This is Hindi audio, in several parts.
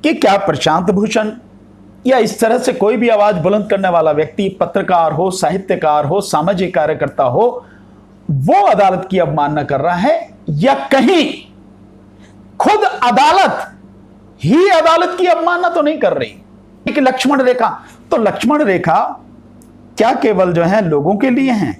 कि क्या प्रशांत भूषण या इस तरह से कोई भी आवाज बुलंद करने वाला व्यक्ति, पत्रकार हो, साहित्यकार हो, सामाजिक कार्यकर्ता हो, वो अदालत की अवमानना कर रहा है, या कहीं खुद अदालत ही अदालत की अवमानना तो नहीं कर रही। एक लक्ष्मण रेखा, तो लक्ष्मण रेखा क्या केवल जो है लोगों के लिए है,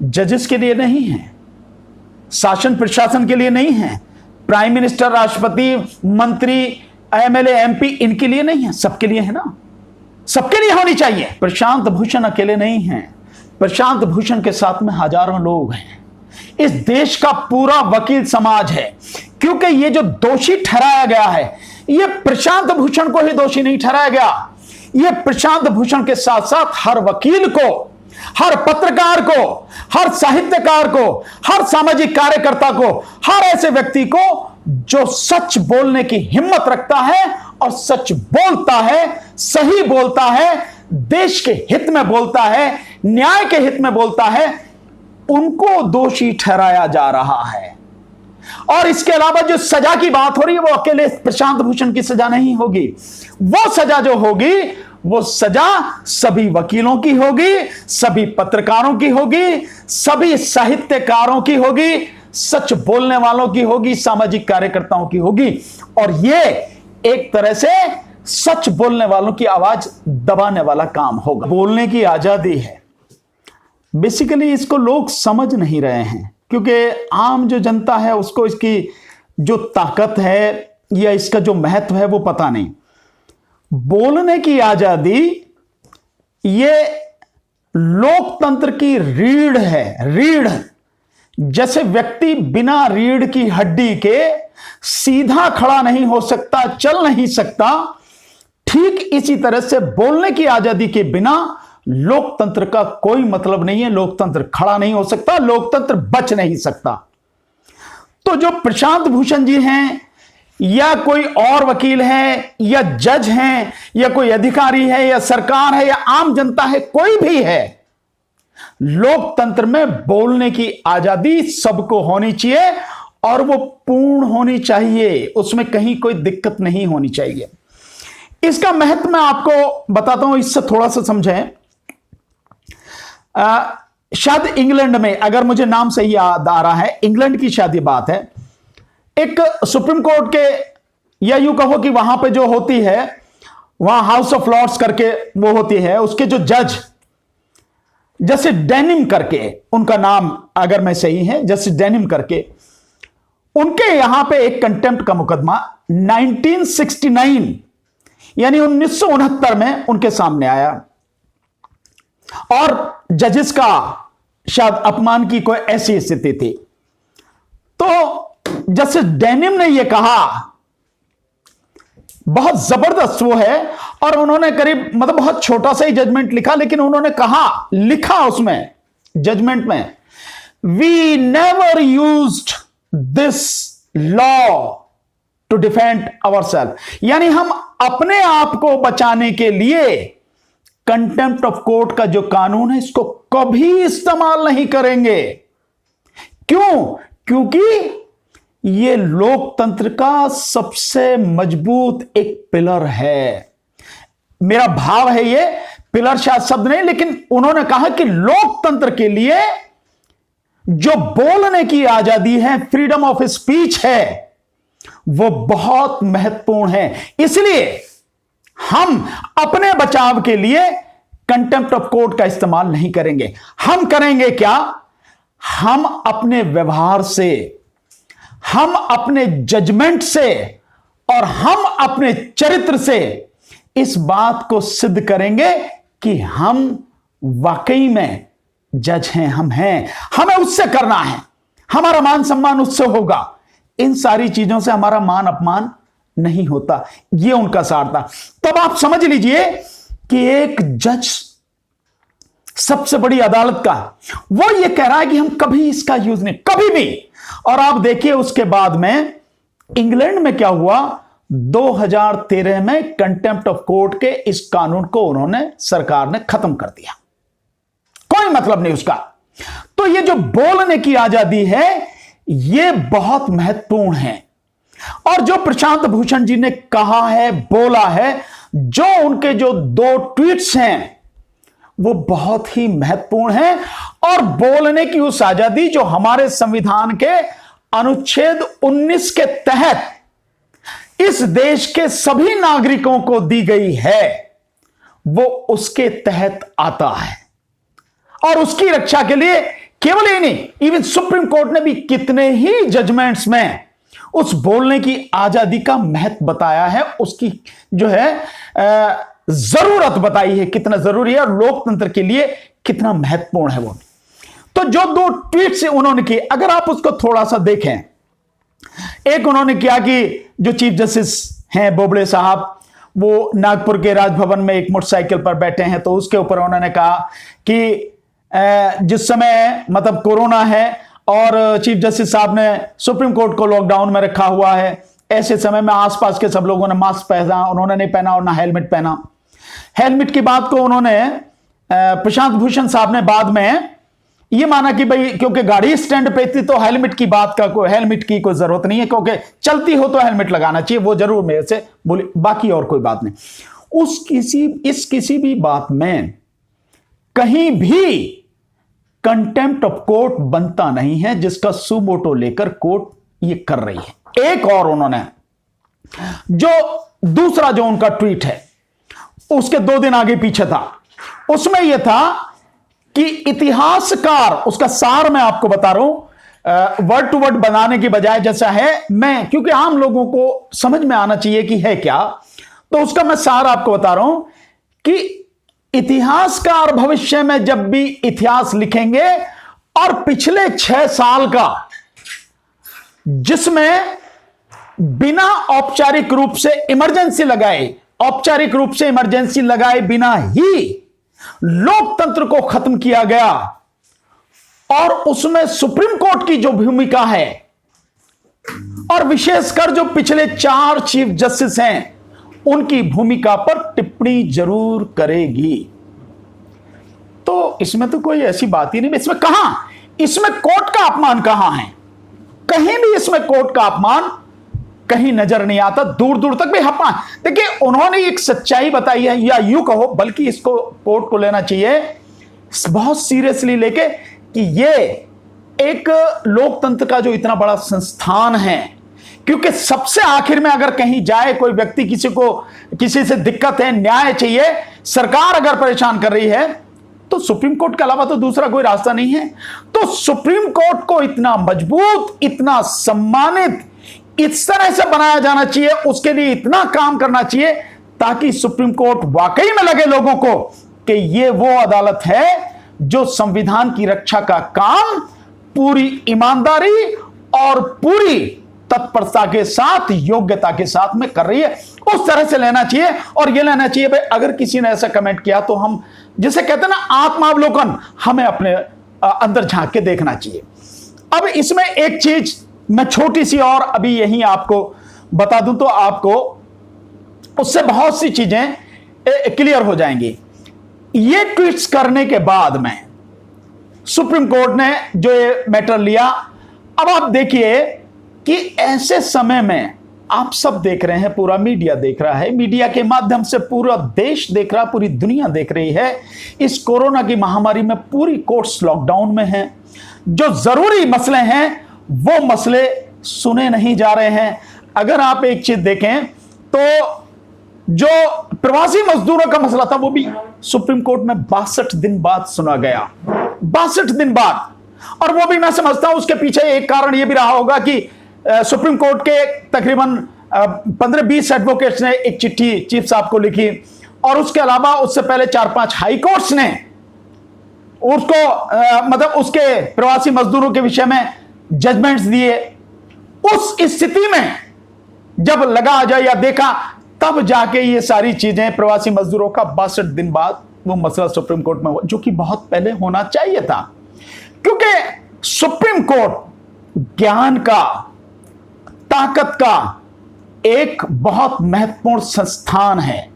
जजेस के लिए नहीं है, शासन प्रशासन के लिए नहीं है, प्राइम मिनिस्टर, राष्ट्रपति, मंत्री, एमएलए, एमपी, इनके लिए नहीं है, सबके लिए है ना, सबके लिए होनी चाहिए। प्रशांत भूषण अकेले नहीं है, प्रशांत भूषण के साथ में हजारों लोग हैं, इस देश का पूरा वकील समाज है, क्योंकि ये जो दोषी ठहराया गया है, ये प्रशांत भूषण को ही दोषी नहीं ठहराया गया, ये प्रशांत भूषण के साथ साथ हर वकील को, हर पत्रकार को, हर साहित्यकार को, हर सामाजिक कार्यकर्ता को, हर ऐसे व्यक्ति को जो सच बोलने की हिम्मत रखता है और सच बोलता है, सही बोलता है, देश के हित में बोलता है, न्याय के हित में बोलता है, उनको दोषी ठहराया जा रहा है। और इसके अलावा जो सजा की बात हो रही है, वो अकेले प्रशांत भूषण की सजा नहीं होगी, वो सजा जो होगी, वो सजा सभी वकीलों की होगी, सभी पत्रकारों की होगी, सभी साहित्यकारों की होगी, सच बोलने वालों की होगी, सामाजिक कार्यकर्ताओं की होगी। और ये एक तरह से सच बोलने वालों की आवाज दबाने वाला काम होगा। बोलने की आजादी है, बेसिकली इसको लोग समझ नहीं रहे हैं, क्योंकि आम जो जनता है उसको इसकी जो ताकत है या इसका जो महत्व है वो पता नहीं। बोलने की आजादी ये लोकतंत्र की रीढ़ है, रीढ़। जैसे व्यक्ति बिना रीढ़ की हड्डी के सीधा खड़ा नहीं हो सकता, चल नहीं सकता, ठीक इसी तरह से बोलने की आजादी के बिना लोकतंत्र का कोई मतलब नहीं है। लोकतंत्र खड़ा नहीं हो सकता, लोकतंत्र बच नहीं सकता। तो जो प्रशांत भूषण जी हैं, या कोई और वकील है, या जज हैं, या कोई अधिकारी है, या सरकार है, या आम जनता है, कोई भी है, लोकतंत्र में बोलने की आजादी सबको होनी चाहिए और वो पूर्ण होनी चाहिए, उसमें कहीं कोई दिक्कत नहीं होनी चाहिए। इसका महत्व मैं आपको बताता हूं, इससे थोड़ा सा समझें। शायद इंग्लैंड में, अगर मुझे नाम सही याद आ रहा है, इंग्लैंड की शायद ये बात है, एक सुप्रीम कोर्ट के, या यूं कहो कि वहां पे जो होती है, वहां हाउस ऑफ लॉर्ड्स करके वो होती है, उसके जो जज, जैसे डेनिम करके उनका नाम अगर मैं सही है, जैसे डेनिम करके, उनके यहां पे एक कंटेम्प्ट का मुकदमा 1969 यानी 1969 में उनके सामने आया, और जजेस का शायद अपमान की कोई ऐसी स्थिति थी। तो जस्टिस डेनिम ने यह कहा, बहुत जबरदस्त वो है, और उन्होंने करीब मतलब बहुत छोटा सा ही जजमेंट लिखा, लेकिन उन्होंने कहा, लिखा उसमें जजमेंट में, we never used this law to defend ourselves, यानी हम अपने आप को बचाने के लिए कंटेम्प्ट ऑफ कोर्ट का जो कानून है इसको कभी इस्तेमाल नहीं करेंगे। क्यों? क्योंकि ये लोकतंत्र का सबसे मजबूत एक पिलर है। मेरा भाव है, ये पिलर शायद शब्द नहीं, लेकिन उन्होंने कहा कि लोकतंत्र के लिए जो बोलने की आजादी है, फ्रीडम ऑफ स्पीच है, वो बहुत महत्वपूर्ण है। इसलिए हम अपने बचाव के लिए कंटेम्प्ट ऑफ कोर्ट का इस्तेमाल नहीं करेंगे। हम करेंगे क्या? हम अपने व्यवहार से, हम अपने जजमेंट से, और हम अपने चरित्र से इस बात को सिद्ध करेंगे कि हम वाकई में जज हैं, हम हैं। हमें उससे करना है, हमारा मान सम्मान उससे होगा। इन सारी चीजों से हमारा मान अपमान नहीं होता। यह उनका सार था। तब आप समझ लीजिए कि एक जज सबसे बड़ी अदालत का, वो ये कह रहा है कि हम कभी इसका यूज नहीं, कभी भी। और आप देखिए उसके बाद में इंग्लैंड में क्या हुआ, 2013 में कंटेम्प्ट ऑफ कोर्ट के इस कानून को उन्होंने, सरकार ने खत्म कर दिया। कोई मतलब नहीं उसका। तो ये जो बोलने की आजादी है, ये बहुत महत्वपूर्ण है। और जो प्रशांत भूषण जी ने कहा है, बोला है, जो उनके जो 2 ट्वीट्स हैं वो बहुत ही महत्वपूर्ण है। और बोलने की उस आजादी जो हमारे संविधान के अनुच्छेद 19 के तहत इस देश के सभी नागरिकों को दी गई है, वो उसके तहत आता है। और उसकी रक्षा के लिए केवल ही नहीं, इवन सुप्रीम कोर्ट ने भी कितने ही जजमेंट्स में उस बोलने की आजादी का महत्व बताया है, उसकी जो है जरूरत बताई है, कितना जरूरी है और लोकतंत्र के लिए कितना महत्वपूर्ण है वो। तो जो 2 ट्वीट से उन्होंने किए, अगर आप उसको थोड़ा सा देखें, एक उन्होंने किया कि जो चीफ जस्टिस हैं बोबड़े साहब, वो नागपुर के राजभवन में एक मोटरसाइकिल पर बैठे हैं, तो उसके ऊपर उन्होंने कहा कि जिस समय मतलब कोरोना है और चीफ जस्टिस साहब ने सुप्रीम कोर्ट को लॉकडाउन में रखा हुआ है, ऐसे समय में आसपास के सब लोगों ने मास्क पहना, उन्होंने नहीं पहना और ना हेलमेट पहना। हेलमेट की बात को उन्होंने प्रशांत भूषण साहब ने बाद में ये माना कि भाई क्योंकि गाड़ी स्टैंड पे थी तो हेलमेट की कोई जरूरत नहीं है, क्योंकि चलती हो तो हेलमेट लगाना चाहिए, वो जरूर मेरे से बोली, बाकी और कोई बात नहीं। इस किसी भी बात में कहीं भी कंटेम्प्ट ऑफ कोर्ट बनता नहीं है, जिसका सुमोटो लेकर कोर्ट ये कर रही है। एक और उन्होंने जो दूसरा जो उनका ट्वीट है उसके 2 दिन आगे पीछे था, उसमें यह था कि इतिहासकार, उसका सार मैं आपको बता रहा हूं, वर्ड टू वर्ड बनाने की बजाय जैसा है, मैं क्योंकि आम लोगों को समझ में आना चाहिए कि है क्या, तो उसका मैं सार आपको बता रहा हूं कि इतिहासकार भविष्य में जब भी इतिहास लिखेंगे और पिछले 6 साल का, जिसमें बिना औपचारिक रूप से इमरजेंसी लगाए बिना ही लोकतंत्र को खत्म किया गया, और उसमें सुप्रीम कोर्ट की जो भूमिका है और विशेषकर जो पिछले 4 चीफ जस्टिस हैं उनकी भूमिका पर टिप्पणी जरूर करेगी। तो इसमें तो कोई ऐसी बात ही नहीं, इसमें कोर्ट का अपमान कहां है? कहीं भी इसमें कोर्ट का अपमान कहीं नजर नहीं आता, दूर दूर तक भी अपमान। देखिए, उन्होंने एक सच्चाई बताई है, या यूं कहो बल्कि इसको कोर्ट को लेना चाहिए बहुत सीरियसली लेके, कि ये एक लोकतंत्र का जो इतना बड़ा संस्थान है, क्योंकि सबसे आखिर में अगर कहीं जाए कोई व्यक्ति, किसी से दिक्कत है, न्याय चाहिए, सरकार अगर परेशान कर रही है, तो सुप्रीम कोर्ट के अलावा तो दूसरा कोई रास्ता नहीं है। तो सुप्रीम कोर्ट को इतना मजबूत, इतना सम्मानित, इस तरह से बनाया जाना चाहिए, उसके लिए इतना काम करना चाहिए ताकि सुप्रीम कोर्ट वाकई में लगे लोगों को कि ये वो अदालत है जो संविधान की रक्षा का काम पूरी ईमानदारी और पूरी तत्परता के साथ, योग्यता के साथ में कर रही है। उस तरह से लेना चाहिए। और ये लेना चाहिए भाई, अगर किसी ने ऐसा कमेंट किया तो हम, जिसे कहते हैं ना आत्मावलोकन, हमें अपने अंदर झांक के देखना चाहिए। अब इसमें एक चीज मैं छोटी सी और अभी यहीं आपको बता दूं तो आपको उससे बहुत सी चीजें क्लियर हो जाएंगी। ये ट्वीट्स करने के बाद में सुप्रीम कोर्ट ने जो ये मैटर लिया, अब आप देखिए कि ऐसे समय में आप सब देख रहे हैं, पूरा मीडिया देख रहा है, मीडिया के माध्यम से पूरा देश देख रहा, पूरी दुनिया देख रही है, इस कोरोना की महामारी में पूरी कोर्ट्स लॉकडाउन में हैं, जो जरूरी मसले हैं वो मसले सुने नहीं जा रहे हैं। अगर आप एक चीज देखें तो जो प्रवासी मजदूरों का मसला था वो भी सुप्रीम कोर्ट में 62 दिन बाद सुना गया, 62 दिन बाद। और वो भी मैं समझता हूं उसके पीछे एक कारण ये भी रहा होगा कि सुप्रीम कोर्ट के तकरीबन 15-20 एडवोकेट्स ने एक चिट्ठी चीफ साहब को लिखी, और उसके अलावा उससे पहले 4-5 हाई कोर्ट्स ने उसको मतलब उसके प्रवासी मजदूरों के विषय में जजमेंट्स दिए। उस स्थिति में जब लगा आ जाए या देखा, तब जाके ये सारी चीजें प्रवासी मजदूरों का 62 दिन बाद वो मसला सुप्रीम कोर्ट में हुआ, जो कि बहुत पहले होना चाहिए था, क्योंकि सुप्रीम कोर्ट ज्ञान का, ताकत का एक बहुत महत्वपूर्ण संस्थान है,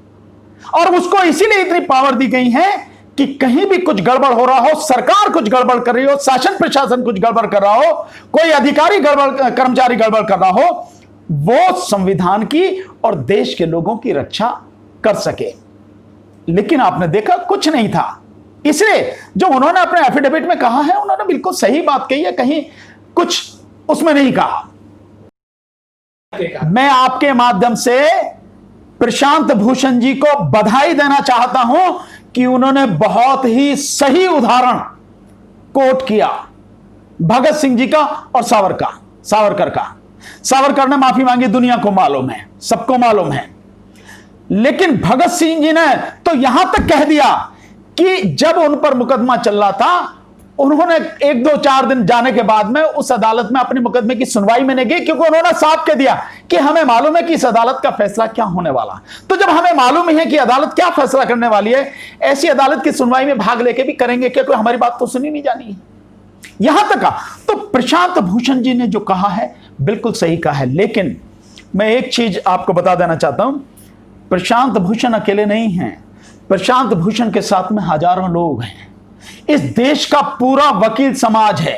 और उसको इसीलिए इतनी पावर दी गई है कि कहीं भी कुछ गड़बड़ हो रहा हो, सरकार कुछ गड़बड़ कर रही हो, शासन प्रशासन कुछ गड़बड़ कर रहा हो, कोई अधिकारी कर्मचारी गड़बड़ कर रहा हो, वो संविधान की और देश के लोगों की रक्षा कर सके। लेकिन आपने देखा कुछ नहीं था। इसलिए जो उन्होंने अपने एफिडेविट में कहा है, उन्होंने बिल्कुल सही बात कही है, कहीं कुछ उसमें नहीं कहा। मैं आपके माध्यम से प्रशांत भूषण जी को बधाई देना चाहता हूं कि उन्होंने बहुत ही सही उदाहरण कोट किया भगत सिंह जी का और सावरकर का। सावरकर ने माफी मांगी, दुनिया को मालूम है, सबको मालूम है। लेकिन भगत सिंह जी ने तो यहां तक कह दिया कि जब उन पर मुकदमा चल रहा था, उन्होंने 1-2-4 दिन जाने के बाद में उस अदालत में अपने मुकदमे की सुनवाई में नहीं गई, क्योंकि उन्होंने साफ कह दिया कि हमें मालूम है कि इस अदालत का फैसला क्या होने वाला। तो जब हमें मालूम है कि अदालत क्या फैसला करने वाली है, ऐसी अदालत की सुनवाई में भाग लेके भी करेंगे, क्योंकि हमारी बात तो सुनी नहीं जानी है। यहां तक तो प्रशांत भूषण जी ने जो कहा है बिल्कुल सही कहा है। लेकिन मैं एक चीज आपको बता देना चाहता हूं, प्रशांत भूषण अकेले नहीं हैं। प्रशांत भूषण के साथ में हजारों लोग हैं। इस देश का पूरा वकील समाज है,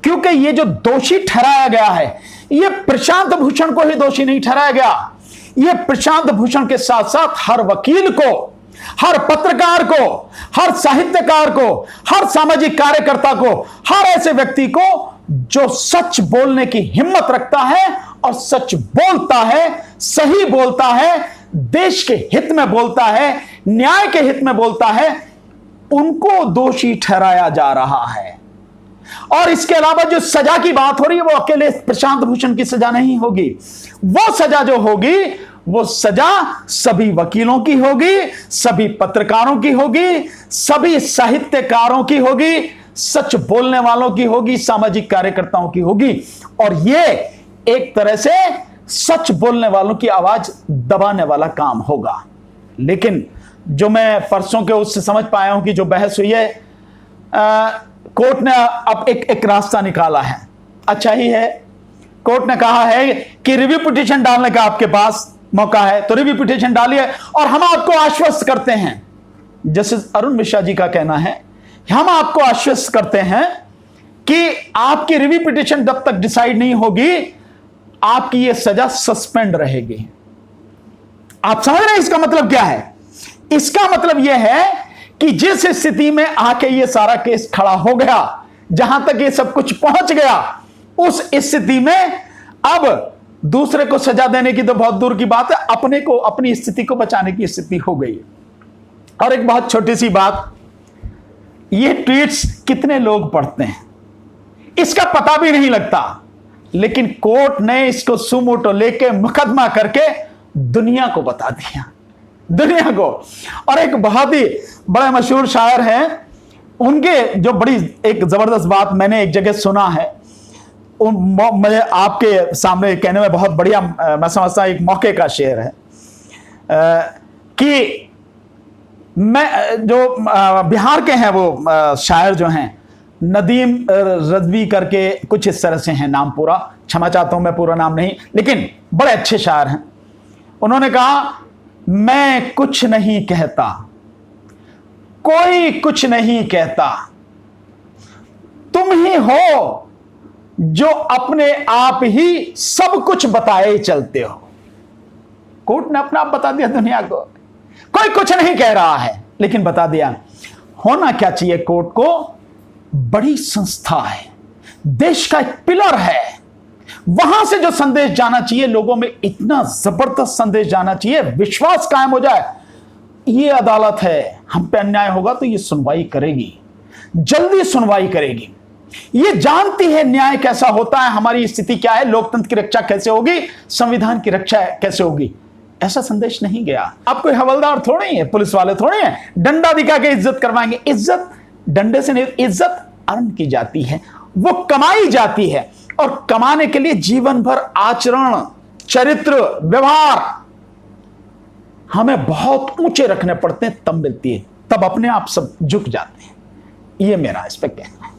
क्योंकि ये जो दोषी ठहराया गया है, ये प्रशांत भूषण को ही दोषी नहीं ठहराया गया। ये प्रशांत भूषण के साथ साथ हर वकील को, हर पत्रकार को, हर साहित्यकार को, हर सामाजिक कार्यकर्ता को, हर ऐसे व्यक्ति को जो सच बोलने की हिम्मत रखता है और सच बोलता है, सही बोलता है, देश के हित में बोलता है, न्याय के हित में बोलता है, उनको दोषी ठहराया जा रहा है। और इसके अलावा जो सजा की बात हो रही है, वो अकेले प्रशांत भूषण की सजा नहीं होगी। वो सजा जो होगी, वो सजा सभी वकीलों की होगी, सभी पत्रकारों की होगी, सभी साहित्यकारों की होगी, सच बोलने वालों की होगी, सामाजिक कार्यकर्ताओं की होगी। और ये एक तरह से सच बोलने वालों की आवाज दबाने वाला काम होगा। लेकिन जो मैं परसों के उससे समझ पाया हूं कि जो बहस हुई है, कोर्ट ने अब एक रास्ता निकाला है। अच्छा ही है, कोर्ट ने कहा है कि रिव्यू पिटीशन डालने का आपके पास मौका है, तो रिव्यू पिटीशन डालिए और हम आपको आश्वस्त करते हैं, जस्टिस अरुण मिश्रा जी का कहना है, हम आपको आश्वस्त करते हैं कि आपकी रिव्यू पिटीशन जब तक डिसाइड नहीं होगी, आपकी यह सजा सस्पेंड रहेगी। आप समझ रहे हैं इसका मतलब क्या है? इसका मतलब यह है कि जिस स्थिति में आके ये सारा केस खड़ा हो गया, जहां तक ये सब कुछ पहुंच गया, उस स्थिति में अब दूसरे को सजा देने की तो बहुत दूर की बात है, अपने को, अपनी स्थिति को बचाने की स्थिति हो गई। और एक बहुत छोटी सी बात, ये ट्वीट्स कितने लोग पढ़ते हैं इसका पता भी नहीं लगता, लेकिन कोर्ट ने इसको सुमोटो लेके मुकदमा करके दुनिया को बता दिया, दुनिया को। और एक बहुत ही बड़े मशहूर शायर हैं, उनके जो बड़ी एक जबरदस्त बात मैंने एक जगह सुना है, मुझे आपके सामने कहने में बहुत बढ़िया, मैं समझता एक मौके का शेर है कि मैं जो बिहार के हैं वो शायर जो हैं, नदीम रजवी करके कुछ इस तरह से हैं नाम, पूरा क्षमा चाहता हूं मैं पूरा नाम नहीं, लेकिन बड़े अच्छे शायर हैं। उन्होंने कहा, मैं कुछ नहीं कहता, कोई कुछ नहीं कहता, तुम ही हो जो अपने आप ही सब कुछ बताए चलते हो। कोर्ट ने अपना आप बता दिया दुनिया को, कोई कुछ नहीं कह रहा है लेकिन बता दिया। होना क्या चाहिए कोर्ट को? बड़ी संस्था है, देश का एक पिलर है, वहां से जो संदेश जाना चाहिए लोगों में, इतना जबरदस्त संदेश जाना चाहिए, विश्वास कायम हो जाए, ये अदालत है, हम पे अन्याय होगा तो ये सुनवाई करेगी, जल्दी सुनवाई करेगी, ये जानती है न्याय कैसा होता है, हमारी स्थिति क्या है, लोकतंत्र की रक्षा कैसे होगी, संविधान की रक्षा कैसे होगी। ऐसा संदेश नहीं गया। आप कोई हवलदार थोड़ी है, पुलिस वाले थोड़ी है, डंडा दिखा के इज्जत करवाएंगे। इज्जत डंडे से नहीं, इज्जत अर्न की जाती है, वो कमाई जाती है, और कमाने के लिए जीवन भर आचरण, चरित्र, व्यवहार हमें बहुत ऊंचे रखने पड़ते हैं, तब मिलती है, तब अपने आप सब झुक जाते हैं। ये मेरा इस पे कहना है।